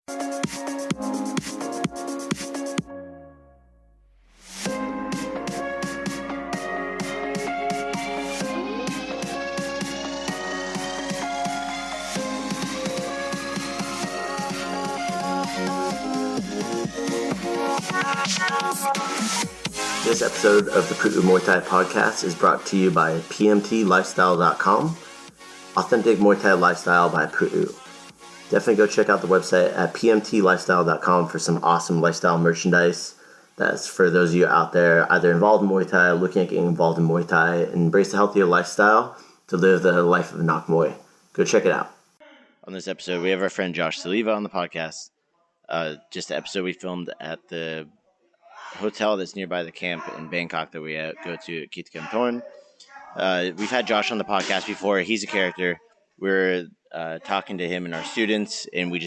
This episode of the Pu'u Muay Thai podcast is brought to you by pmtlifestyle.com, authentic Muay Thai lifestyle by Pu'u. Definitely go check out the website at pmtlifestyle.com for some awesome lifestyle merchandise. That's for those of you out there either involved in Muay Thai, looking at getting involved in Muay Thai, and embrace a healthier lifestyle to live the life of a Nak Muay. Go check it out. On this episode, we have our friend Josh Soliva on the podcast. Just the episode we filmed at the hotel that's nearby the camp in Bangkok that we go to at Kit Kam Thorn. We've had Josh on the podcast before. He's a character. We're talking to him and our students, and we're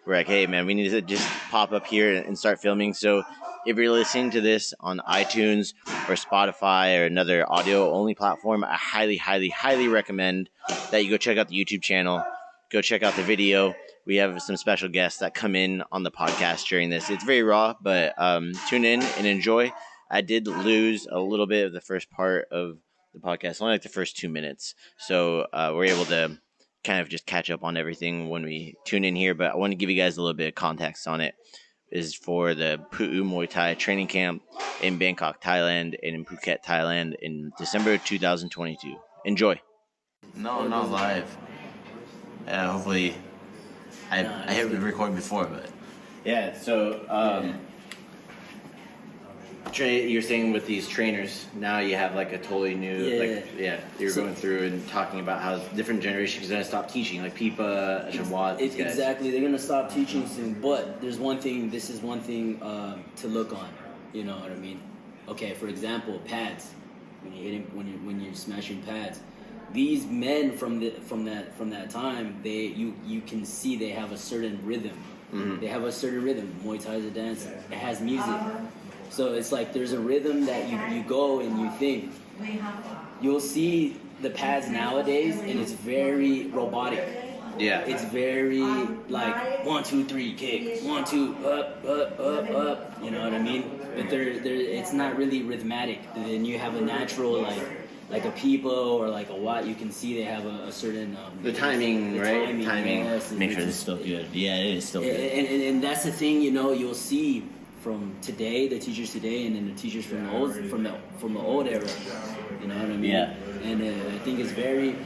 like, hey, man, we need to just pop up here and start filming. So if you're listening to this on iTunes or Spotify or another audio-only platform, I highly, highly, highly recommend that you go check out the YouTube channel. Go check out the video. We have some special guests that come in on the podcast during this. It's very raw, but tune in and enjoy. I did lose a little bit of the first part of the podcast, only like the first 2 minutes. So we're able to kind of just catch up on everything when we tune in here. But I want to give you guys a little bit of context on it. This is for the Pu'u Muay Thai training camp in Bangkok, Thailand, and in Phuket, Thailand in December 2022. Enjoy. No, not live. Hopefully... I haven't recorded before, but yeah. So you're saying with these trainers now you have like a totally new You're going through and talking about how different generations are gonna stop teaching, like Pipa, Shamwat. Exactly, they're gonna stop teaching soon. But there's one thing. This is one thing to look on. You know what I mean? Okay, for example, pads. When you're smashing pads. These men from that time, you can see they have a certain rhythm. Mm-hmm. They have a certain rhythm. Muay Thai is a dance. It has music. So it's like there's a rhythm that you go and you think. You'll see the pads nowadays, and it's very robotic. Yeah. It's very like 1, 2, 3, kick. 1, 2, up. You know what I mean? But it's not really rhythmic. Then you have a natural like a Pipa or like a Watt, you can see they have a certain... the timing, right? Timing. Yes, make sure it's still good. Yeah, it is still good. And that's the thing, you'll see from today, the teachers today, and then the teachers from the old era. You know what I mean? Yeah. And I think it's very...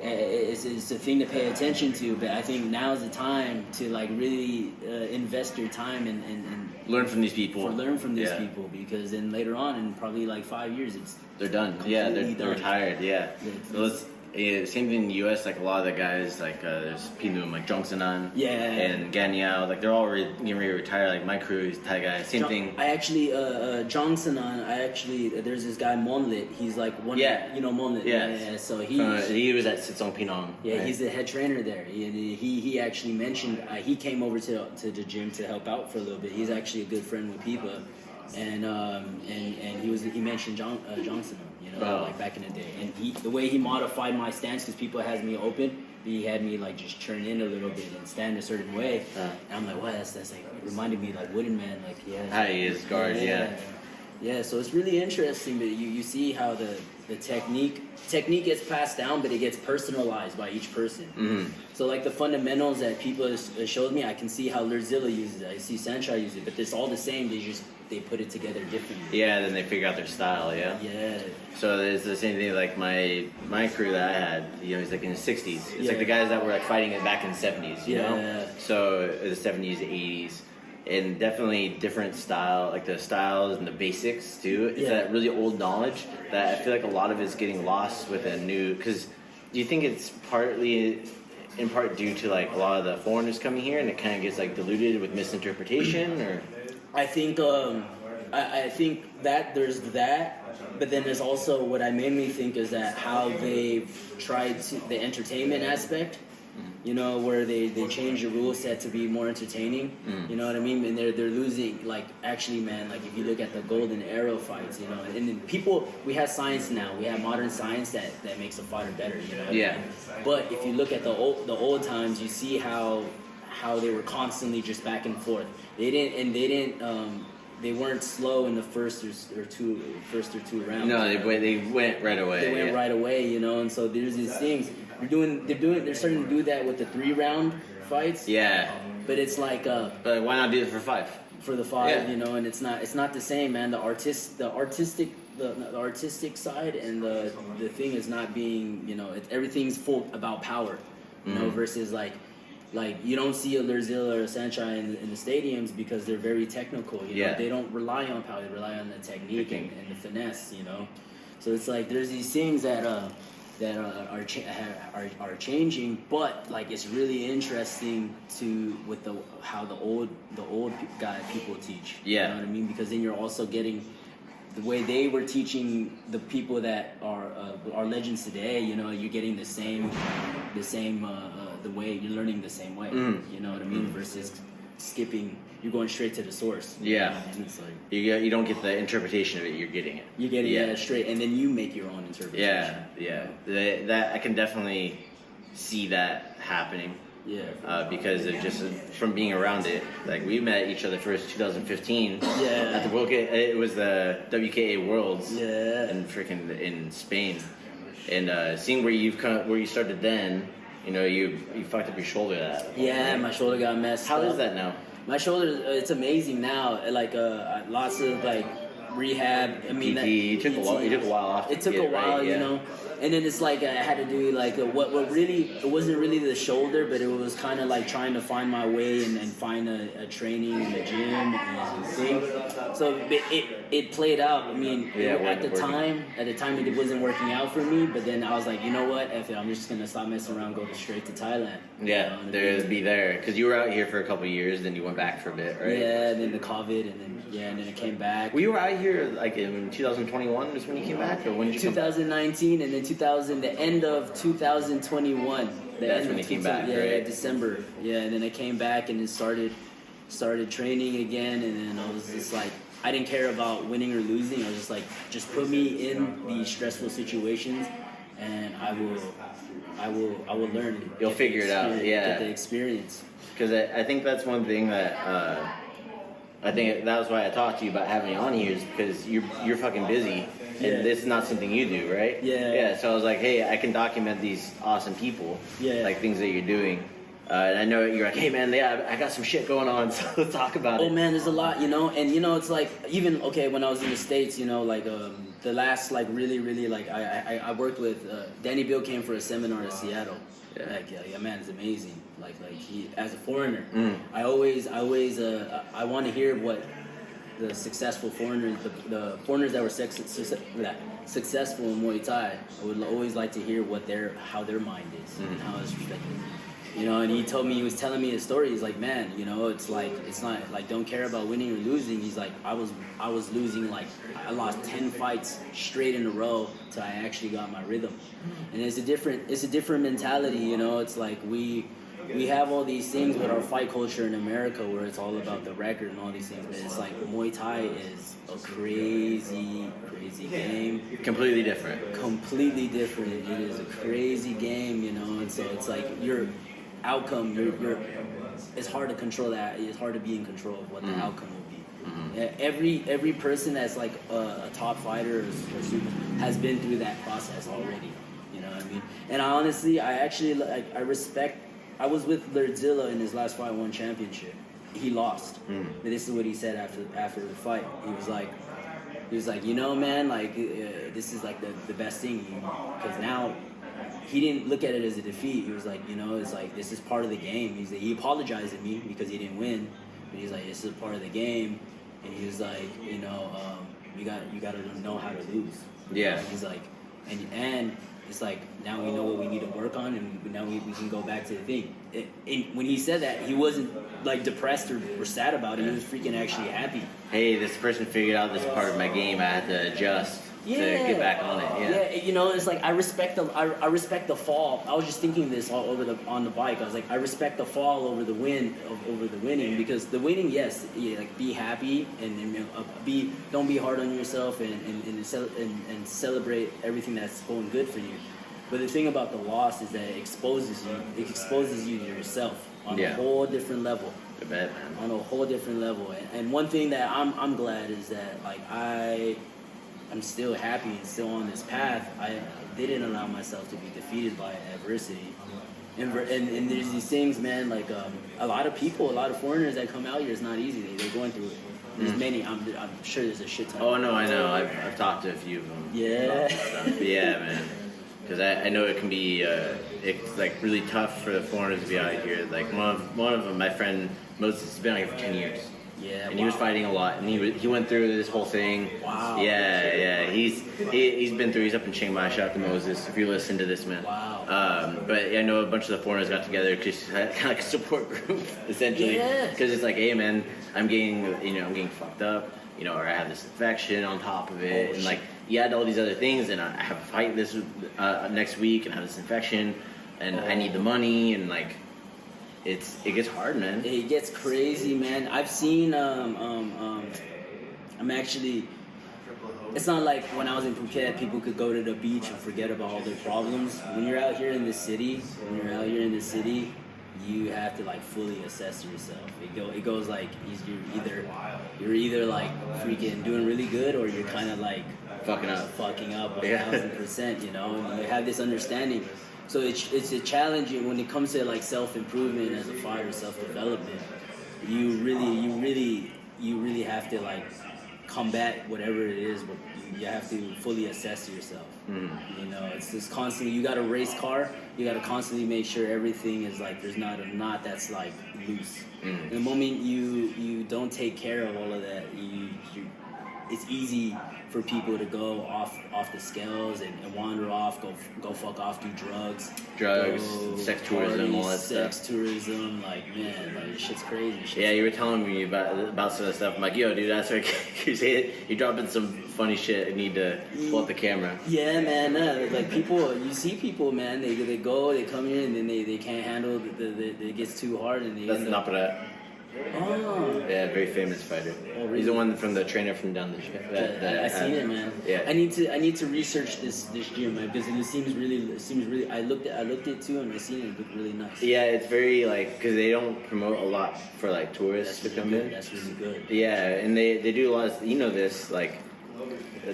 It's a thing to pay attention to, but I think now's the time to like really invest your time and learn from these people. Learn from these people, because then later on, in probably like 5 years, they're done. Yeah, they're retired. Yeah. So same thing in the U.S. Like a lot of the guys, like there's Pinum, like Jongsanan, and Ganyao, like they're all getting ready to retire. Like my crew is Thai guys. Same thing. I actually Jongsanan. There's this guy Monlit. He's like one. Yeah. You know Monlit. Yeah. So he was at Sitsong Pinong. Yeah, right? He's the head trainer there. He actually mentioned he came over to the gym to help out for a little bit. He's actually a good friend with Pipa, and he mentioned Jongsanan. Like back in the day, and the way he modified my stance, because people has me open, he had me like just turn in a little bit and stand a certain way, and I'm like, wow, that's like, it reminded me like Wooden Man, like how he is guard, yeah. So it's really interesting that you see how the technique gets passed down, but it gets personalized by each person. Mm-hmm. So like the fundamentals that people showed me, I can see how Lurzilla uses it, I see Sanchai use it, but it's all the same. They put it together differently. Yeah, then they figure out their style. Yeah. So it's the same thing. Like my crew that I had, he's like in the 60s. It's like the guys that were like fighting it back in the 70s. You know. So the 70s, 80s. And definitely different style, like the styles and the basics too. It's that really old knowledge that I feel like a lot of it's getting lost with a new. Because do you think it's in part due to like a lot of the foreigners coming here, and it kind of gets like diluted with misinterpretation, or? I think I think that there's that, but then there's also what I mainly think is that how they've tried to the entertainment aspect. Where they change the rule set to be more entertaining. You know what I mean? And they're losing, like, actually, man, like, if you look at the Golden Arrow fights, and then people, we have science now. We have modern science that makes a fighter better, Yeah. But if you look at the old times, you see how how they were constantly just back and forth. They weren't slow in the first or two rounds. No, they went right away. They went right away, you know. And so there's these things they're starting to do that with the 3-round fights. Yeah. But it's like but why not do it for 5? For the 5, you know, and it's not the same, man. The artistic side and the thing is not being, you know, everything's full about power, you know, versus like you don't see a Lerzilla or a Sanchai in the stadiums because they're very technical, you know. They don't rely on power, they rely on the technique and the finesse, you know. So it's like there's these things that are changing, but like it's really interesting with how the old people teach. Yeah. You know what I mean? Because then you're also getting the way they were teaching the people that are legends today. You know, you're getting the same the way you're learning the same way. You know what I mean? Versus skipping. You're going straight to the source. Yeah. And it's like you don't get the interpretation of it. You're getting it. You're getting it straight, and then you make your own interpretation. Yeah. That I can definitely see that happening. Yeah. Because of just from being around it. Like we met each other first 2015. Yeah. At the it was the WKA Worlds. Yeah. In Spain, and seeing where you started then. You know, you fucked up your shoulder. My shoulder got messed up. How is that now? My shoulder, it's amazing now. Like lots of like rehab. I mean, it took a while off. It took a while, you know. And then it's like I had to do like what really, it wasn't really the shoulder, but it was kind of like trying to find my way and find a training in the gym and thing. So it played out. I mean, at the time it wasn't working out for me. But then I was like, you know what? F it, I'm just gonna stop messing around, go straight to Thailand. Yeah, be there because you were out here for a couple of years, then you went back for a bit, right? Yeah, and then the COVID, and then it came back. Well, you were out here like in 2021 is when you came back, or when did you 2019, and then the end of 2021. That's when you came back, right? Yeah, December. Yeah, and then I came back and then started training again, and then I was just like, I didn't care about winning or losing. I was just like, just put me in these stressful situations, and I will learn. You'll figure it out. Yeah, get the experience. Because I think that's one thing that I think that was why I talked to you about having you on here is because you're fucking busy. And this is not something you do, right? Yeah. So I was like, hey, I can document these awesome people, like things that you're doing. And I know you're like, hey man, I got some shit going on, so let's talk about it. Oh man, there's a lot, you know, and you know, it's like even when I was in the States, you know, like the last like really like I worked with Danny Bill came for a seminar in Seattle. Yeah, man, it's amazing. Like he as a foreigner, I always I want to hear what the successful foreigners, the foreigners that were successful in Muay Thai, I would always like to hear how their mind is and how it's respected. You know, and he was telling me his story. He's like, man, you know, it's not like don't care about winning or losing. He's like, I was losing, like I lost 10 fights straight in a row till I actually got my rhythm. And it's a different mentality, you know. It's like we have all these things with our fight culture in America where it's all about the record and all these things, but it's like Muay Thai is a crazy game. Completely different. It is a crazy game, you know, and so it's like your outcome, it's hard to control that. It's hard to be in control of what the outcome will be. Every person that's like a top fighter or super has been through that process already, you know what I mean? And I respect. I was with Lerzilla in his last fight, won championship. He lost. But this is what he said after the fight. He was like, you know, man, like this is like the best thing, because now he didn't look at it as a defeat. He was like, you know, it's like this is part of the game. He apologized to me because he didn't win, but he's like, this is part of the game, and he was like, you know, you got to know how to lose. Yeah. He's like, and it's like now we know what we need to work on, and now we can go back to the thing. When he said that, he wasn't like depressed or sad about it. He was freaking actually happy. Hey, this person figured out this part of my game. I had to adjust to get back on it. Yeah, you know, it's like I respect the fall. I was just thinking this all on the bike. I was like, I respect the fall over the winning, because the winning, yes, like be happy and don't be hard on yourself and celebrate everything that's going good for you. But the thing about the loss is that it exposes you to yourself. on a whole different level. I bet, man. On a whole different level. And one thing that I'm glad is that like I'm still happy and still on this path. I didn't allow myself to be defeated by adversity. And there's these things, man, like a lot of people, a lot of foreigners that come out here, it's not easy. They're going through it. There's many. I'm sure there's a shit ton. Oh no, I know. I've talked to a few of them. Yeah. Stuff. Yeah, man. Because I know it can be it's like really tough for the foreigners to be out here. Like one of them, my friend Moses, has been out here for 10 years. Yeah. And he was fighting a lot, and he went through this whole thing. Wow. Yeah. He's been through. He's up in Chiang Mai. Shout out to Moses if you listen to this, man. Wow. But I know a bunch of the foreigners got together just kind of like a support group, essentially. Yeah. Because it's like, hey, man, I'm getting fucked up, or I have this infection on top of it, and like you add all these other things, and I have a fight this next week, and I have this infection, and I need the money, and like. It gets hard, man. It gets crazy, man. I've seen I'm actually. It's not like when I was in Phuket, people could go to the beach and forget about all their problems. When you're out here in the city, you have to like fully assess yourself. It goes like you're either like freaking doing really good, or you're kind of like fucking up 1,000%. And you have this understanding. So it's a challenging when it comes to like self-improvement as a fighter, self-development. You really have to like combat whatever it is, but you have to fully assess yourself. It's just constantly, you got a race car, you got to constantly make sure everything is like, there's not a knot that's like loose. The moment you don't take care of all of that, it's easy for people to go off the scales and wander off, go fuck off, do drugs, sex tourism, all that sex tourism, like man, like this shit's crazy. Yeah, you were telling me about some of that stuff. I'm like, yo, dude, that's right. You're dropping some funny shit. I need to pull up the camera. Yeah, man. Like people, you see people, man. They come here and then they can't handle it gets too hard and they. That's not that. Oh. Yeah, very famous fighter. Oh, really? He's the one from the trainer from down the gym. I seen it, man. Yeah. I need to research this gym, man, because it seems really. I looked at it too, and I seen it looked really nice. Yeah, it's very like because they don't promote a lot for like tourists to come in. That's really good. Yeah, and they do a lot of this like.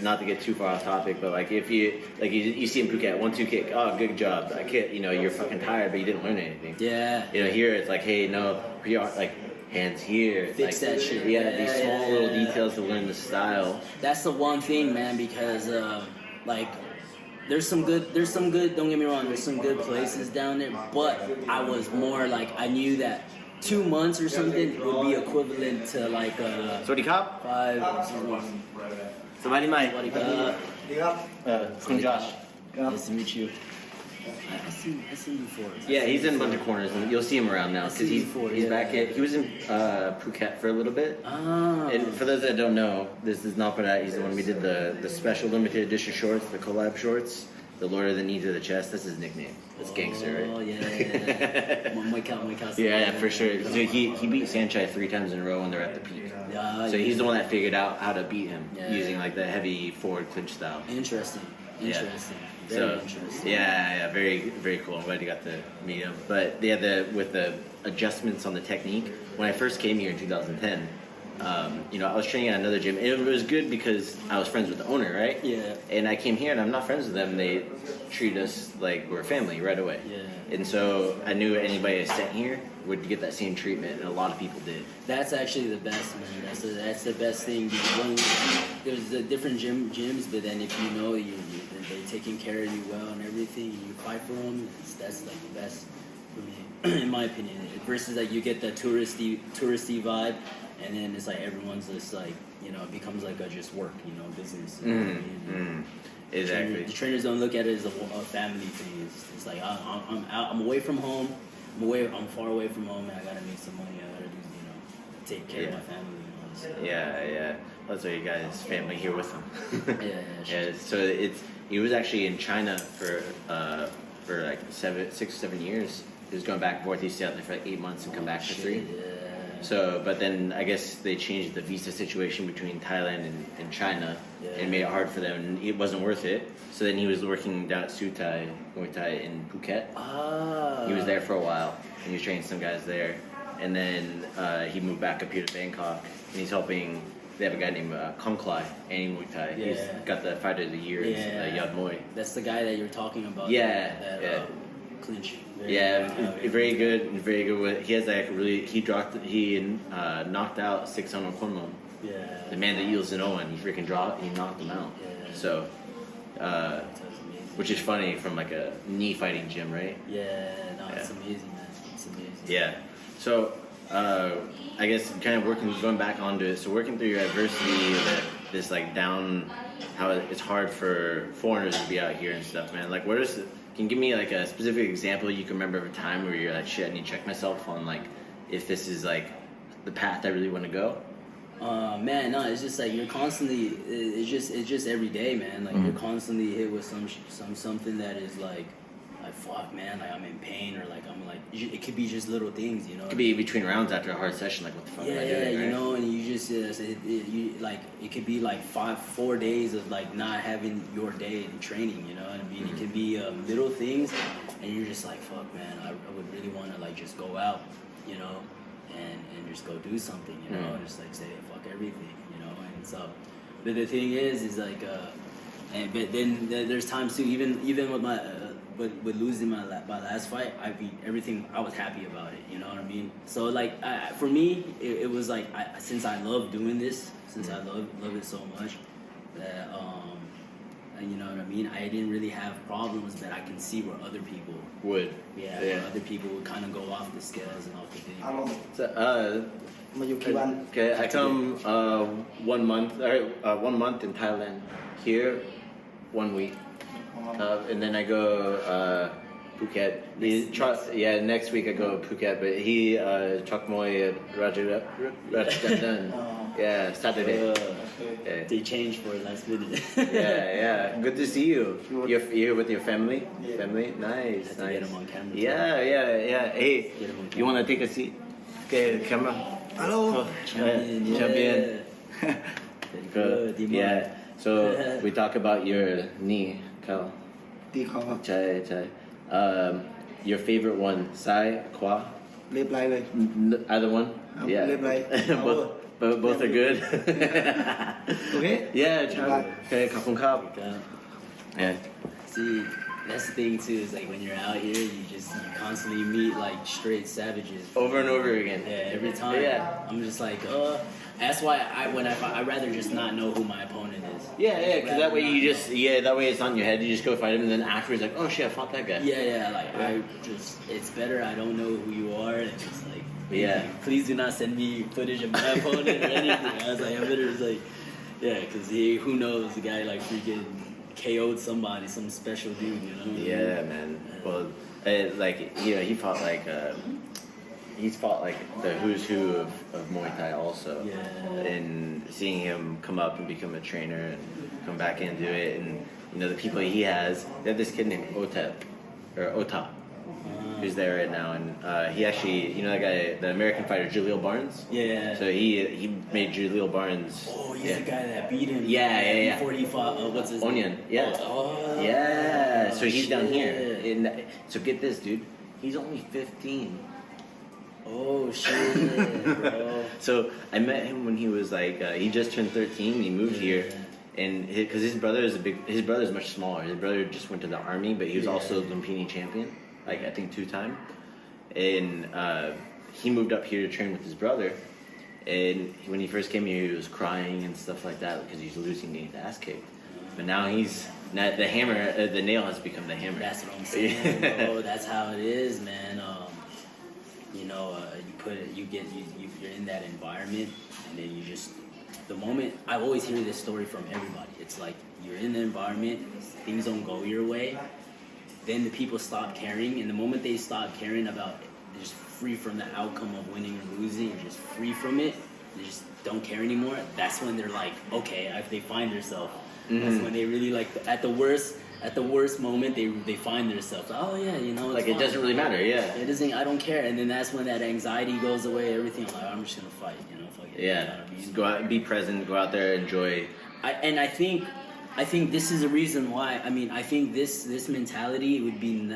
Not to get too far off topic, but like if you see in Phuket 1-2 kick, oh good job, that kid, you're fucking tired, but you didn't learn anything. Yeah. Here it's like, hey, no, like. Hands here. Fix like, that shit. Yeah, these small little details to learn the style. That's the one thing, man, because like there's some good, don't get me wrong, there's some good places down there, but I was more like, I knew that 2 months or something would be equivalent to like Sawasdee Kap? 5 6 months. Somebody might. Josh. Nice to meet you. I seen before. Yeah, he's in a bunch of corners, and you'll see him around now because he's back at. He was in Phuket for a little bit. Oh. And for those that don't know, this is not for that. He's the one we did the special limited edition shorts, the collab shorts. The Lord of the Knee to the Chest. That's his nickname. That's gangster, right? Oh yeah. Muay Thai. Yeah, for sure. So he beat Sanchai 3 times in a row when they're at the peak. So he's the one that figured out how to beat him using like the heavy forward clinch style. Interesting. Very interesting. Yeah, very, very cool. I'm glad you got to meet him. But yeah, with the adjustments on the technique, when I first came here in 2010, I was training at another gym. And it was good because I was friends with the owner, right? Yeah. And I came here and I'm not friends with them. They treat us like we're family right away. Yeah. And so I knew anybody that sent here would get that same treatment, and a lot of people did. That's actually the best, man. That's the best thing. There's the different gyms, but then if you know they're taking care of you well and everything, and you fight for them, that's like the best for me, in my opinion. Versus like you get the touristy vibe, and then it's like everyone's just like it becomes like a just work, business. Exactly. The trainers don't look at it as a family thing. It's like I'm away from home. I'm far away from home, and I gotta make some money. I gotta do, take care of my family. Yeah. That's why you guys family here with them. Yeah. So he was actually in China for like 6-7 years. He was going back and forth. He stayed out there for like 8 months and come back for 3. Yeah. So, but then I guess they changed the visa situation between Thailand and China, and made it hard for them, and it wasn't worth it. So then he was working down at Muay Thai in Phuket. He was there for a while. and he was training some guys there. And then he moved back up here to Bangkok, and he's helping. They have a guy named Kong Klai, and Muay Thai. Yeah. He's got the fighter of the year. Yad Muay. That's the guy that you were talking about. Yeah, that clinch. Very good. Very good. With, he has like really. He knocked out 600 Kormon. Yeah. The man that yields an Owen, he freaking dropped. He knocked him out. Yeah. So, which is funny from like a knee fighting gym, right? Yeah. No, it's amazing, man. It's amazing. Yeah. So, I guess kind of going back onto it. So working through your adversity, this like down, how it's hard for foreigners to be out here and stuff, man. Like, can you give me like a specific example you can remember of a time where you're like, shit, I need to check myself on like if this is like the path I really want to go? Man, no, it's just like you're constantly. It's just every day, man. Like you're constantly hit with something that is like fuck, man, like I'm in pain, or like I'm like it could be just little things, you know. It could be between rounds after a hard session, like what the fuck am I doing? Yeah, right? you know, and you just you like it could be like 4 days of like not having your day in training, you know what I mean? It could be little things, and you're just like, fuck, man, I would really want to like just go out, you know, and just go do something, you know, and just like say fuck everything, you know. And so, but the thing is like, but then there's times too, even with my. But losing my last fight, I mean, everything, I was happy about it, you know what I mean? So like, for me, it was like, since I love doing this, since I love it so much, that, and you know what I mean? I didn't really have problems that I can see where other people would. Yeah. Where other people would kind of go off the scales and off the thing. So, okay, I come 1 month, 1 month in Thailand, here 1 week. And then I go Phuket. Next week I go Phuket. But he Chok Moy at Rajasthan. Yeah, Saturday. Yeah. They changed for last minute. yeah. Good to see you. You're here with your family. Yeah. Family, nice. To get him on camera. Yeah. Hey, you wanna take a seat? Okay, camera. Hello. Champion. Good. Yeah. So we talk about your knee, Kyle. Chai. Your favorite one, Sai, Kwa? Either one? Yeah. Both are good. Okay. Yeah, okay, ขอบคุณครับ. Yeah. See, that's the thing too, is like when you're out here, you constantly meet like straight savages. Over and over again. Yeah, every time. Yeah. I'm just like, that's why I'd rather just not know who my opponent is. Yeah, because that way that way it's on your head. You just go fight him, and then afterwards, like, oh shit, I fought that guy. Yeah, like it's better I don't know who you are, and just like, please do not send me footage of my opponent or anything. I was like, I better just like, because who knows, the guy like freaking KO'd somebody, some special dude, you know? Yeah, man. Well, he fought like. He's fought like the who's who of Muay Thai also. Yeah. And seeing him come up and become a trainer and come back and do it, and you know the people he has. They have this kid named Ota, who's there right now, and he actually, you know that guy, the American fighter Jaleel Barnes. Yeah. So he made Jaleel Barnes. Oh, he's the guy that beat him. Yeah. Before he fought, what's his Onion. name? Yeah. Oh. Yeah. So he's down here. So get this, dude. He's only 15. Oh shit, bro. So I met him when he was like he just turned 13. He moved here, and because his brother is much smaller. His brother just went to the army, but he was also Lumpini champion, like I think 2-time. And he moved up here to train with his brother. And when he first came here, he was crying and stuff like that because he's losing his ass kicked. But now the hammer, the nail has become the hammer. That's what I'm saying, bro. That's how it is, man. You know, you're in that environment, and then you just, the moment, I always hear this story from everybody. It's like, you're in the environment, things don't go your way, then the people stop caring, and the moment they stop caring about, they're just free from the outcome of winning or losing, you're just free from it, they just don't care anymore, that's when they're like, okay, if they find themselves. That's when they really like, at the worst moment, they find themselves. Oh yeah, you know. Like it doesn't really matter. Yeah. It doesn't. I don't care. And then that's when that anxiety goes away. Everything. I'm like, I'm just gonna fight. You know. Fuck it. Yeah. You know what I mean? Just go out, be present. Go out there, enjoy. I think this is the reason why. I mean, I think this mentality would be.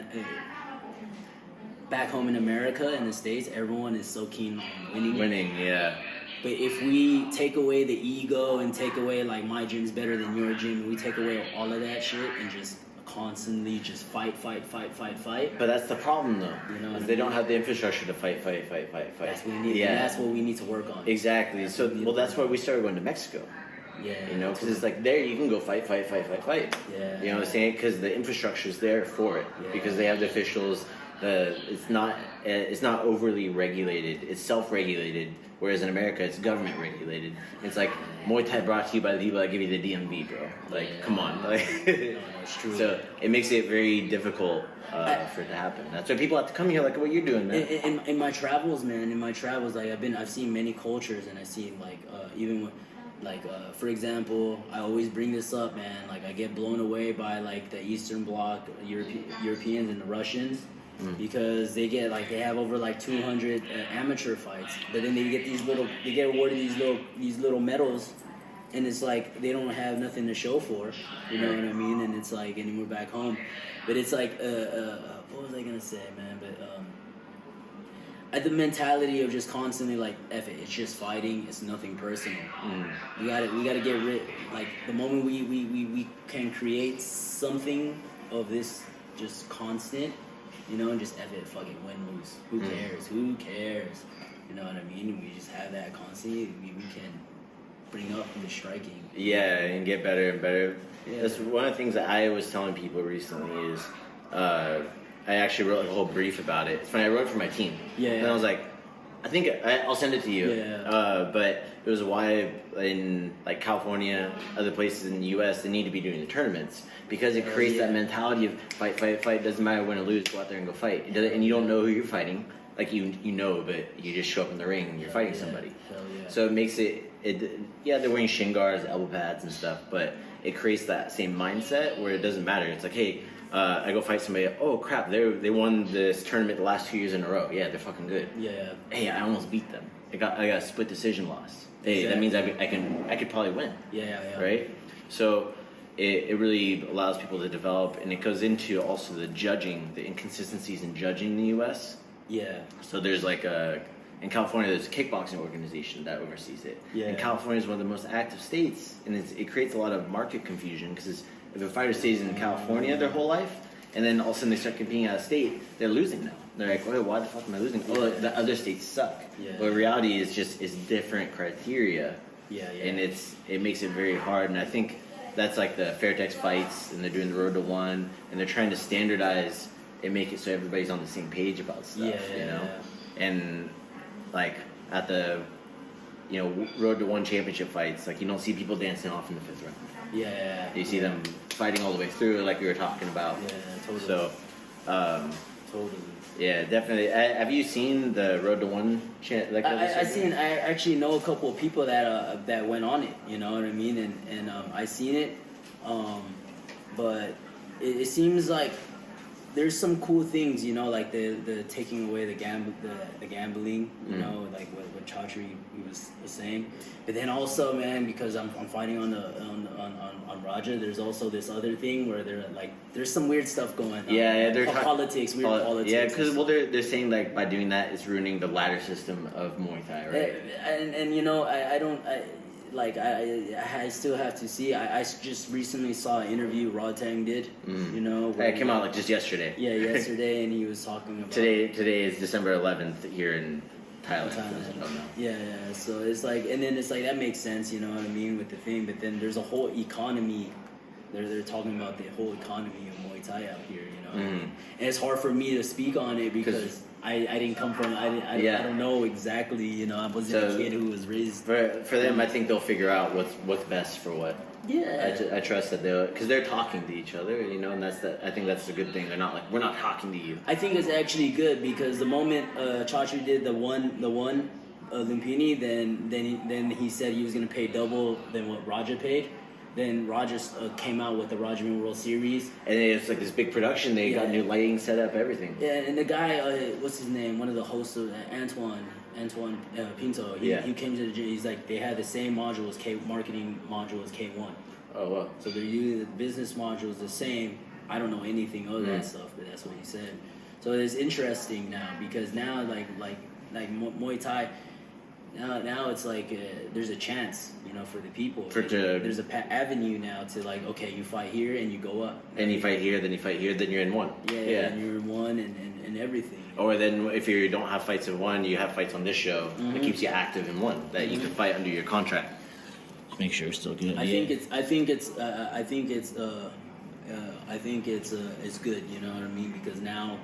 back home in America, in the States, everyone is so keen on winning. Winning, yeah. But if we take away the ego and take away like my gym's better than your gym, and we take away all of that shit and just constantly just fight. But that's the problem though. You know, they don't have the infrastructure to fight. That's what we need. Yeah. And that's what we need to work on. Exactly. So that's why we started going to Mexico. Yeah. You know, because it's like there you can go fight. Yeah. You know what I'm saying? Because the infrastructure is there for it. Yeah. Because they have the officials. It's not overly regulated. It's self-regulated. Whereas in America, it's government regulated. It's like Muay Thai brought to you by the people that give you the DMV, bro. Like, come on. Like, No, it's true. So it makes it very difficult for it to happen. That's why people have to come here, like what you're doing, man. In my travels, man, like I've seen many cultures, and I see like even like for example, I always bring this up, man. Like I get blown away by like the Eastern Bloc Europeans and the Russians. Because they have over like 200 amateur fights, but then they get awarded these little medals, and it's like they don't have nothing to show for, you know what I mean? And it's like, and we're back home, but it's like what was I gonna say, man? But the mentality of just constantly like F it, it's just fighting, it's nothing personal. We gotta get rid, like the moment we can create something of this just constant. You know, and just F it, fucking win, lose. Who cares? You know what I mean? We just have that constantly. We can bring up the striking. Yeah, and get better and better. Yeah. That's one of the things that I was telling people recently is I actually wrote like a whole brief about it. It's funny, I wrote it for my team. Yeah. And I was like, I think I'll send it to you. Yeah. But it was why in like California, other places in the U.S., they need to be doing the tournaments because it creates that mentality of fight. Doesn't matter win or lose, go out there and go fight. And you don't know who you're fighting. Like you know, but you just show up in the ring and you're fighting somebody. Hell yeah. So it makes it. They're wearing shin guards, elbow pads, and stuff, but it creates that same mindset where it doesn't matter. It's like, hey. I go fight somebody. Oh crap! They won this tournament the last 2 years in a row. Yeah, they're fucking good. Yeah. Hey, I almost beat them. I got a split decision loss. Hey, Exactly. that means I could probably win. Yeah. Right. So it really allows people to develop, and it goes into also the judging, the inconsistencies in judging in the U.S. Yeah. So there's like in California, there's a kickboxing organization that oversees it. Yeah. And California is one of the most active states, and it creates a lot of market confusion because if a fighter stays in California their whole life, and then all of a sudden they start competing out of state, they're losing now. They're like, oh, why the fuck am I losing? Oh, the other states suck. Yeah. But reality is it's different criteria. Yeah. And it makes it very hard. And I think that's like the Fairtex fights, and they're doing the Road to One, and they're trying to standardize and make it so everybody's on the same page about stuff. You know, and like at the Road to One championship fights, like you don't see people dancing off in the 5th round. Yeah. You see them fighting all the way through, like we were talking about. Yeah, totally. So, totally. yeah, definitely. Have you seen the Road to One? I actually know a couple of people that went on it. You know what I mean? And I seen it. But it seems like there's some cool things, you know, like the taking away the gambling, you know, like what Chaudhry was saying. But then also, man, because I'm fighting on Raja, there's also this other thing where there's some weird stuff going on. Yeah, they're politics. Yeah, because they're saying like by doing that it's ruining the ladder system of Muay Thai, right? And you know, I still have to see. I just recently saw an interview Rodtang did. You know, it came out like just yesterday. Yeah, yesterday, and he was talking about today is December 11th here in Thailand. Yeah. So it's like, and then it's like that makes sense, you know what I mean, with the thing. But then there's a whole economy. They're talking about the whole economy of Muay Thai out here, you know. And it's hard for me to speak on it because I didn't come from. I don't know exactly, you know. I wasn't a kid who was raised. For them, I think they'll figure out what's best for what. Yeah. I trust that because they're talking to each other, you know, and I think that's the good thing. They're not like, we're not talking to you. I think it's actually good because the moment Chaudhry did the one Lumpini, then he said he was gonna pay double than what Raja paid. Then Raja came out with the Rajaman World Series, and it's like this big production. They got new lighting set up, everything. Yeah, and the guy, what's his name? One of the hosts of Antoine Pinto. He came to the gym. He's like, they had the same module as marketing module as K1. Oh wow! So they're using the business module is the same. I don't know anything of that stuff, but that's what he said. So it's interesting now because now like Muay Thai. Now it's like there's a chance, for the people. There's a avenue now to like, okay, you fight here and you go up. And you fight here, then you fight here, then you're in one. Yeah. And you're in one and everything. Or then if you don't have fights in one, you have fights on this show. It keeps you active in one that you can fight under your contract. Just make sure it's still good. I think it's good. You know what I mean? Because now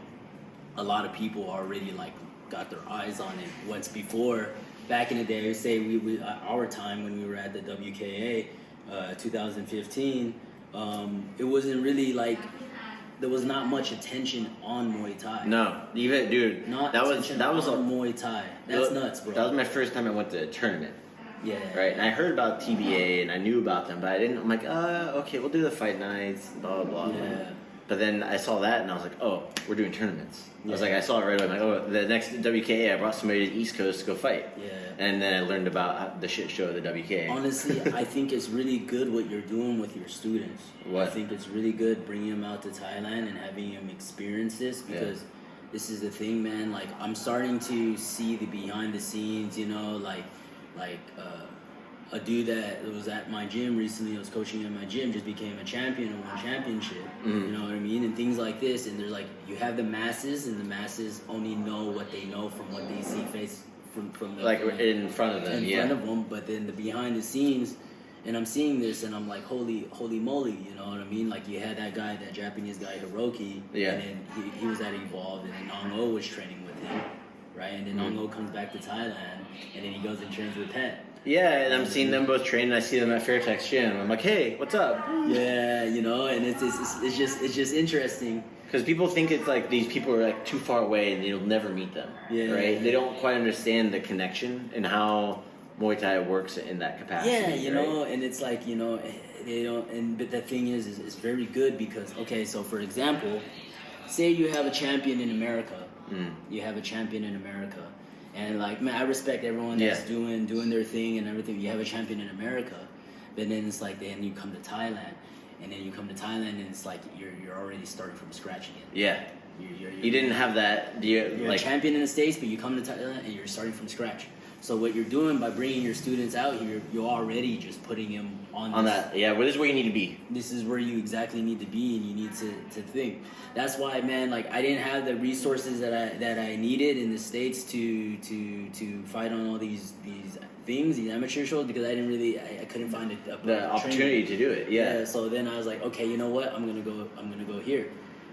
a lot of people already like got their eyes on it. What's before. Back in the day, say we our time when we were at the WKA, 2015, it wasn't really like there was not much attention on Muay Thai. No, even dude, that was Muay Thai. That's nuts, bro. That was my first time I went to a tournament. Yeah. Right, and I heard about TBA and I knew about them, but I'm like, okay, we'll do the fight nights, blah blah blah. Yeah. But then I saw that and I was like, oh, we're doing tournaments. I was like, I saw it right away. I'm like, oh, the next WKA, I brought somebody to the East Coast to go fight. Yeah. And then I learned about the shit show of the WKA. Honestly, I think it's really good what you're doing with your students. What? I think it's really good bringing them out to Thailand and having them experience this because this is the thing, man. Like, I'm starting to see the behind the scenes, a dude that was at my gym recently, I was coaching at my gym, just became a champion and won championship. You know what I mean? And things like this. And there's like, you have the masses, and the masses only know what they know from what they see from the, in front of them. In front of them. But then the behind the scenes, and I'm seeing this, and I'm like, holy moly, you know what I mean? Like, you had that Japanese guy, Hiroki, and then he was at Evolved, and then Nong-O was training with him, right? And then Nong-O comes back to Thailand, and then he goes and trains with Pet. Yeah, and I'm seeing them both train, and I see them at Fairtex Gym. I'm like, hey, what's up? Yeah, and it's just interesting. Because people think it's like these people are like too far away and you'll never meet them. Yeah. Right? They don't quite understand the connection and how Muay Thai works in that capacity. Yeah, and it's like, they don't, but the thing is it's very good because, okay, so for example, say you have a champion in America. You have a champion in America. And like, man, I respect everyone that's doing their thing and everything. You have a champion in America, but then it's like, then you come to Thailand, and and it's like you're already starting from scratch again. Yeah. You didn't have that. You're a champion in the States, but you come to Thailand and you're starting from scratch. So what you're doing by bringing your students out here, you're already just putting them on that. Yeah, well, this is where you need to be. This is where you exactly need to be, and you need to think. That's why, man. Like, I didn't have the resources that I needed in the States to fight on all these things, these amateur shows, because I couldn't find the opportunity to do it. Yeah. So then I was like, okay, you know what? I'm gonna go here.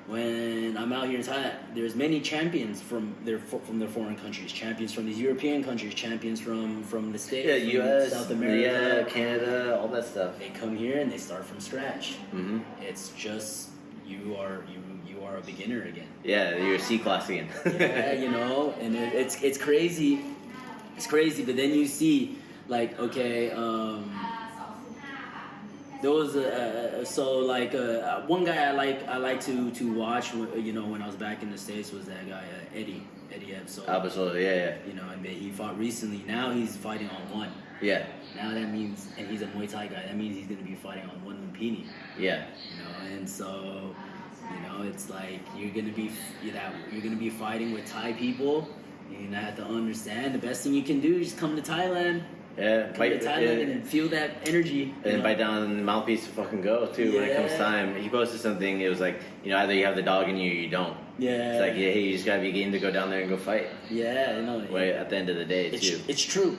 When I'm out here in Thailand, there's many champions from their foreign countries, champions from these European countries, champions from the States, U.S., South America, Canada, all that stuff. They come here and they start from scratch. It's just you are a beginner again. Yeah, you're a C class again. Yeah, and it's crazy. It's crazy, but then you see, like, okay, there was one guy I like to watch, when I was back in the States, was that guy Eddie Absolutely, yeah. And he fought recently. Now he's fighting on one. Yeah. Now that means, and he's a Muay Thai guy. That means he's gonna be fighting on one Lumpini. Yeah. And so, it's like you're gonna be fighting with Thai people. You're gonna have to understand the best thing you can do is just come to Thailand. Yeah, come to Thailand and feel that energy. And bite down the mouthpiece to fucking go too when it comes time. He posted something. It was like, either you have the dog in you or you don't. Yeah. It's like, hey, you just gotta be game to go down there and go fight. Yeah, Right at the end of the day, too. It's true,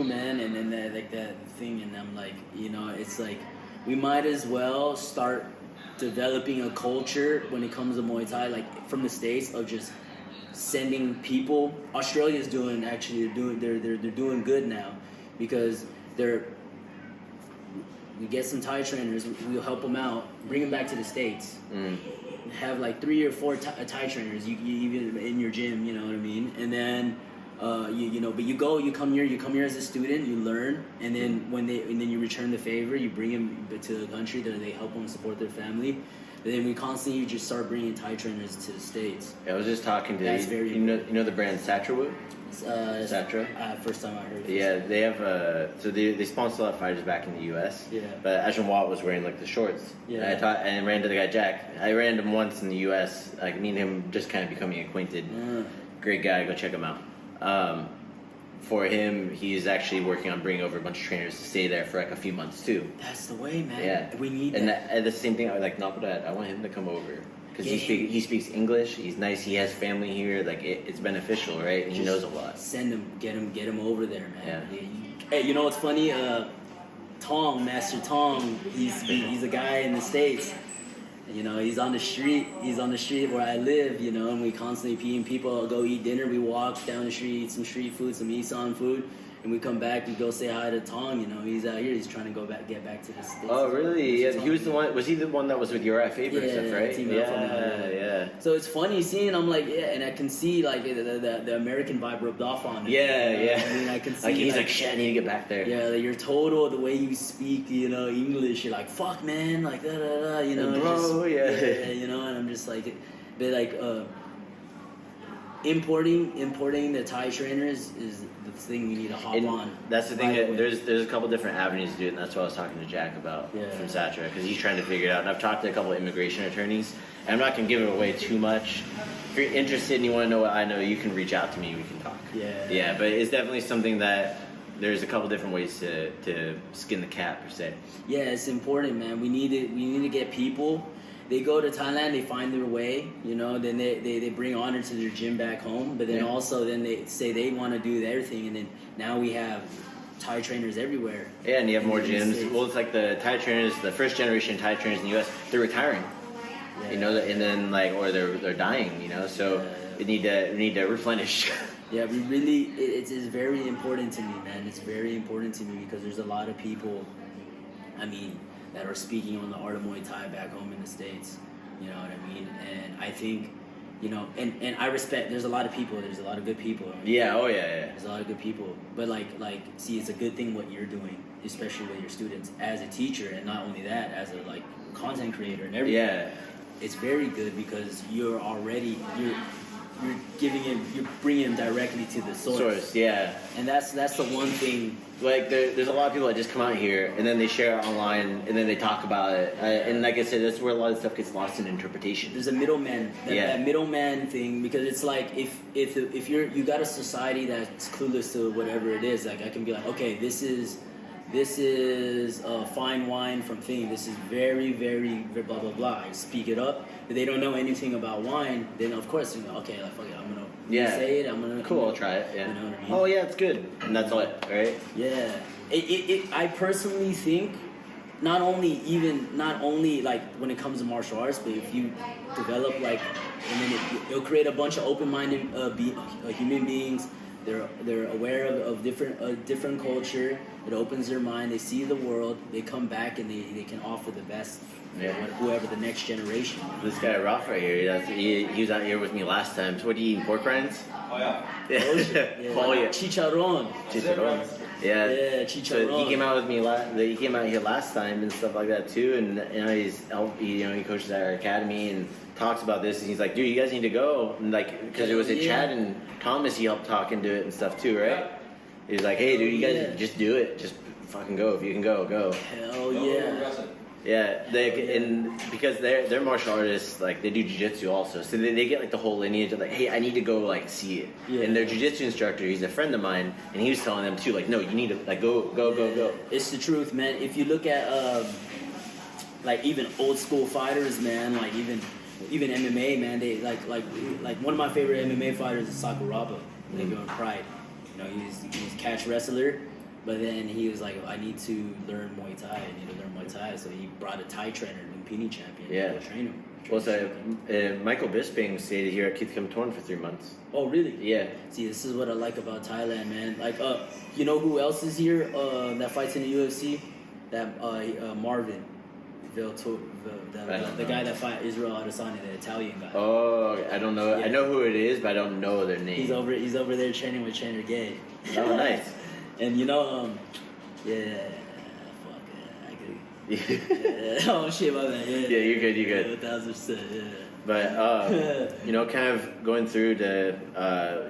man. And then that thing, and I'm like, it's like we might as well start developing a culture when it comes to Muay Thai, like from the States, of just sending people. Australia's doing they're doing good now, because we get some Thai trainers, we'll help them out, bring them back to the States, have like 3 or 4 Thai trainers you even in your gym, you know what I mean, and then But you come here as a student, you learn, and then and then you return the favor, you bring them to the country, that they help them support their family. But then we constantly just start bringing Thai trainers to the States. Yeah, I was just talking to you know the brand Satra? Satra? First time I heard. Yeah, they have so they sponsor a lot of fighters back in the U.S. Yeah. But Ashton Watt was wearing like the shorts. Yeah. And I ran to the guy Jack. I ran him once in the U.S. Like me and him just kind of becoming acquainted. Great guy. Go check him out. For him, he's actually working on bringing over a bunch of trainers to stay there for like a few months too. That's the way, man. Yeah, we need and that. And the same thing. I like I want him to come over because he speaks English. He's nice. He has family here. Like it's beneficial, right? And he knows a lot. Send him, get him over there, man. Yeah. Hey, you know what's funny? Master Tong. He's a guy in the States. You know, he's on the street where I live, you know, and we constantly peeing people, go eat dinner, we walk down the street, eat some street food, some Isan food, and we come back, we go say hi to Tong, you know, he's out here, he's trying to get back to the States. Oh, really? Yeah, he was the one that was with your favorite stuff, right? Yeah. So it's funny seeing, I'm like, yeah, and I can see, like, the American vibe rubbed off on him. Yeah. I mean, I can see, like, he's like, shit, I need to get back there. Yeah, like, you're total, the way you speak, you know, English, you're like, fuck, man, like, da-da-da, you know. Bro, yeah, you know, and I'm just like, but like, importing the Thai trainers is the thing we need to hop on. That's the thing. There's a couple different avenues to do it, and that's what I was talking to Jack about from Satra, because he's trying to figure it out. And I've talked to a couple of immigration attorneys, and I'm not gonna give it away too much. If you're interested and you want to know what I know, you can reach out to me. We can talk. Yeah. But it's definitely something that there's a couple different ways to skin the cat per se. Yeah, it's important, man. We need to get people. They go to Thailand, they find their way, you know, then they bring honor to their gym back home, but then also then they say they want to do their thing, and then now we have Thai trainers everywhere. Yeah, and you have more gyms. Well, it's like the Thai trainers, the first generation Thai trainers in the U.S., they're retiring, you know, and then like, or they're dying, you know, so we need to replenish. Yeah, we really, it's very important to me, man. It's very important to me because there's a lot of people, I mean, that are speaking on the art of Muay Thai back home in the States. You know what I mean? And I think, you know, and I respect, there's a lot of people, there's a lot of good people. Yeah, oh yeah. There's a lot of good people. But like, see, it's a good thing what you're doing, especially with your students as a teacher, and not only that, as a like content creator and everything. Yeah. It's very good because you're bringing them directly to the source. Yeah. And that's the one thing. Like there's a lot of people that just come out here and then they share it online and then they talk about it. And like I said, that's where a lot of stuff gets lost in interpretation. There's a middleman. That middleman thing, because it's like if you got a society that's clueless to whatever it is, like I can be like, okay, this is fine wine from thing. This is very, very blah blah blah. I speak it up, but they don't know anything about wine. Then of course, you know, okay, like fuck it, I'm gonna say it. I'm gonna cool. I'll try it. Yeah. You know what I mean? Oh yeah, it's good. And that's all it, right? Yeah. I personally think not only like when it comes to martial arts, but if you develop like, and then it'll create a bunch of open-minded human beings. They're aware of different culture. It opens their mind. They see the world. They come back and they can offer the best. Whoever the next generation. This guy Ralph right here. He was out here with me last time. So what do you eat? Pork rinds? Oh yeah. Oh yeah. Chicharron. Yeah. Chicharron. So he came out with me. He came out here last time and stuff like that too. And you know he coaches at our academy and talks about this. And he's like, dude, you guys need to go. And like, because it was a Chad and Thomas, he helped talk into it and stuff too, right? He's like, hey, dude, you guys just do it. Just fucking go. If you can go. Hell yeah. Yeah, because they're martial artists, like they do jiu-jitsu also, so they get like the whole lineage of like, hey, I need to go like see it. Yeah. And their jiu-jitsu instructor, he's a friend of mine, and he was telling them too, like, no, you need to like go. It's the truth, man. If you look at like even old school fighters, man, like even MMA, man, they like one of my favorite MMA fighters is Sakuraba. They go in Pride. You know, he's a catch wrestler. But then he was like, I need to learn Muay Thai. So he brought a Thai trainer, Lumpini champion, to go train him. Well, Michael Bisping stayed here at Keith Kim Torn for 3 months. Oh, really? Yeah. See, this is what I like about Thailand, man. Like, you know who else is here that fights in the UFC? That Marvin. the guy that fought Israel Adesanya, the Italian guy. Oh, I don't know. Yeah. I know who it is, but I don't know their name. He's over there training with Trainer Gay. Oh, nice. And you know, yeah, fuck it, I could. Yeah. Oh shit, my bad. Yeah, you're good. You're good. 1000%. Yeah. But you know, kind of going through the,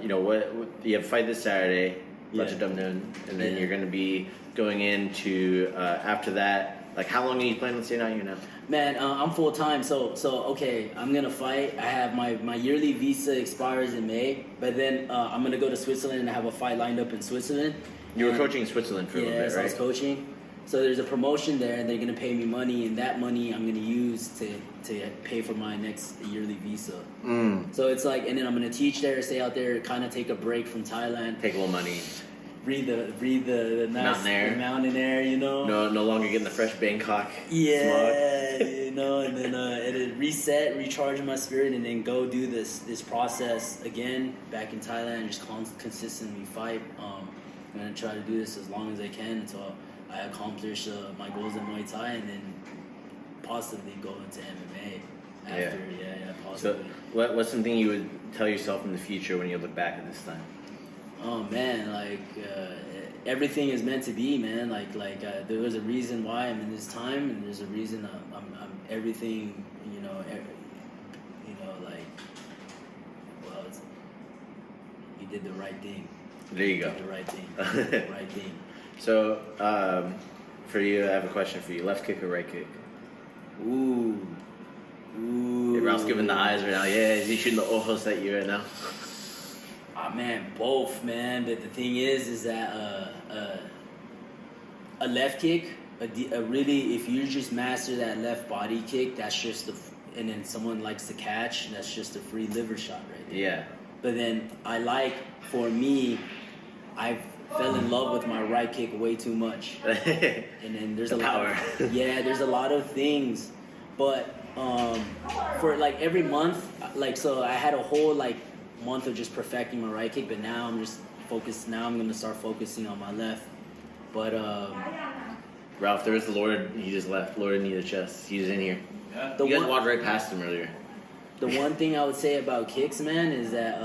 you know, what you have a fight this Saturday, bunch of dumb noon, and then you're gonna be going into after that. Like, how long are you planning on staying out here now? Man, I'm full time, so okay, I'm gonna fight. I have my yearly visa expires in May, but then I'm gonna go to Switzerland and have a fight lined up in Switzerland. You were coaching in Switzerland for a little bit, so right? I was coaching. So there's a promotion there, and they're gonna pay me money, and that money I'm gonna use to pay for my next yearly visa. So it's like, and then I'm gonna teach there, stay out there, kind of take a break from Thailand, Take a little money. breathe the nice mountain air, you know. No longer getting the fresh Bangkok Yeah, you know, and then it'll reset, recharge my spirit, and then go do this process again back in Thailand. Just consistently fight. I'm gonna try to do this as long as I can until I accomplish my goals in Muay Thai, and then possibly go into MMA after. Yeah, possibly. So, what's something you would tell yourself in the future when you look back at this time? Oh man, like everything is meant to be, man. Like there was a reason why I'm in this time, and there's a reason I'm everything. You know, like, well, you did the right thing. There you go. Did the right thing. The right thing. So, for you, I have a question for you: left kick or right kick? Ooh. Hey, Ralph's giving the eyes right now. Yeah, is he shooting the ojos at you right now? Man, both, man. But the thing is that a left kick, really, if you just master that left body kick, that's just and then someone likes to catch, that's just a free liver shot right there. Yeah. But then for me, I fell in love with my right kick way too much. And then there's a power. There's a lot of things, but for like every month, like, so I had a whole like month of just perfecting my right kick, but now I'm just focused. Now I'm gonna start focusing on my left. But Ralph, there was the Lord. He just left. Lord in the chest. He's in here. Yeah. You guys walked right past him earlier. The one thing I would say about kicks, man, is that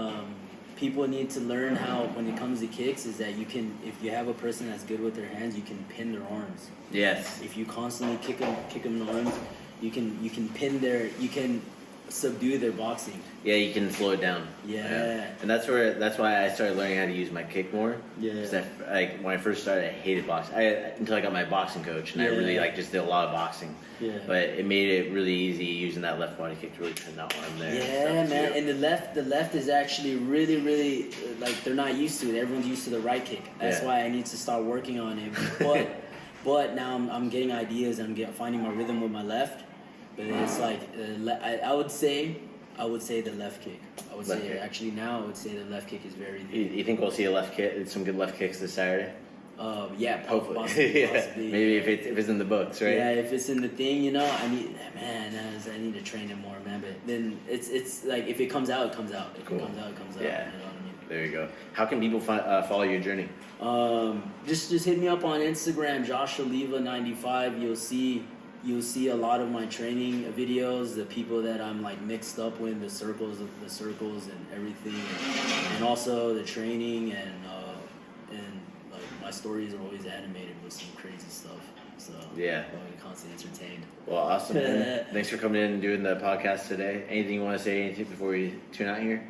people need to learn how, when it comes to kicks, is that you can, if you have a person that's good with their hands, you can pin their arms. Yes. If you constantly kick them in the arms, you can pin subdue their boxing. Yeah, you can slow it down. Yeah. And that's why I started learning how to use my kick more. Yeah. Because like when I first started, I hated boxing. Until I got my boxing coach, and I really just did a lot of boxing. Yeah. But it made it really easy using that left body kick to really pin that arm there. Yeah, man. And the left is actually really, really, like, they're not used to it. Everyone's used to the right kick. That's why I need to start working on it. But now I'm getting ideas, and I'm finding my rhythm with my left. But it's like I would say the left kick. I would say the left kick is very. You think we'll see a left kick, some good left kicks this Saturday? Yeah, hopefully. Possibly. Maybe if it's in the books, right? Yeah, if it's in the thing, you know, I need to train it more, man. But then it's like, if it comes out, it comes out. If it comes out, it comes out. Yeah. You know what I mean? There you go. How can people follow your journey? Just hit me up on Instagram, Josh Soliva 95. You'll see a lot of my training videos, the people that I'm like mixed up with, the circles and everything, and also the training, and like my stories are always animated with some crazy stuff. So yeah, I'm constantly entertained. Well, awesome, man. Thanks for coming in and doing the podcast today. Anything you want to say before we tune out here?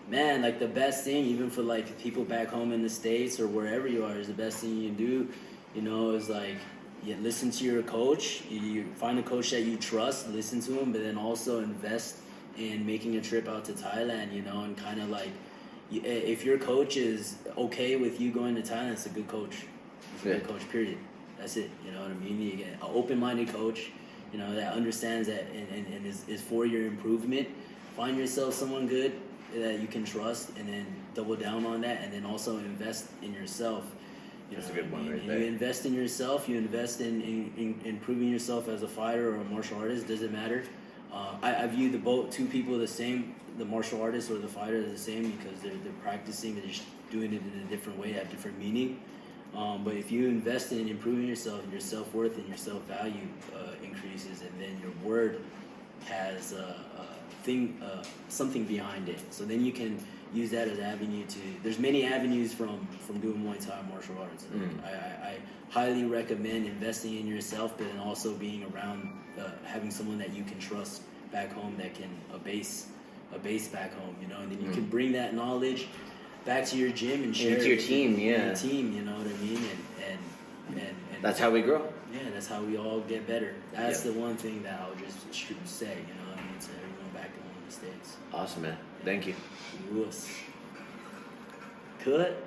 Man, like, the best thing, even for like people back home in the States or wherever you are, is the best thing you can do, you know, is like, listen to your coach. You find a coach that you trust, listen to him, but then also invest in making a trip out to Thailand, you know, and kind of like, if your coach is okay with you going to Thailand, it's a good coach. It's a good coach, period. That's it, you know what I mean? You get an open-minded coach, you know, that understands that and is for your improvement. Find yourself someone good that you can trust, and then double down on that, and then also invest in yourself. That's a good one right there. You invest in yourself. You invest in improving yourself as a fighter or a martial artist. Doesn't matter. I view two people the same. The martial artist or the fighter is the same, because they're practicing. They're just doing it in a different way, have different meaning. But if you invest in improving yourself, your self-worth and your self-value increases, and then your word has something behind it. So then you can use that as an avenue to. There's many avenues from doing Muay Thai martial arts. I highly recommend investing in yourself, but then also being around, having someone that you can trust back home that can a base back home, you know, and then you can bring that knowledge back to your gym and share to your team, your team, you know what I mean, and that's how we grow. Yeah, that's how we all get better. That's the one thing that I'll just say, you know what I mean, to everyone back home in the States. Awesome, man. Thank you. Yes. Cut.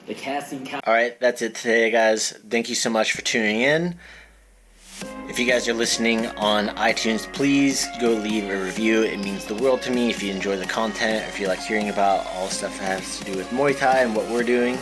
The casting couch. All right, that's it today, guys. Thank you so much for tuning in. If you guys are listening on iTunes, please go leave a review. It means the world to me if you enjoy the content, or if you like hearing about all the stuff that has to do with Muay Thai and what we're doing.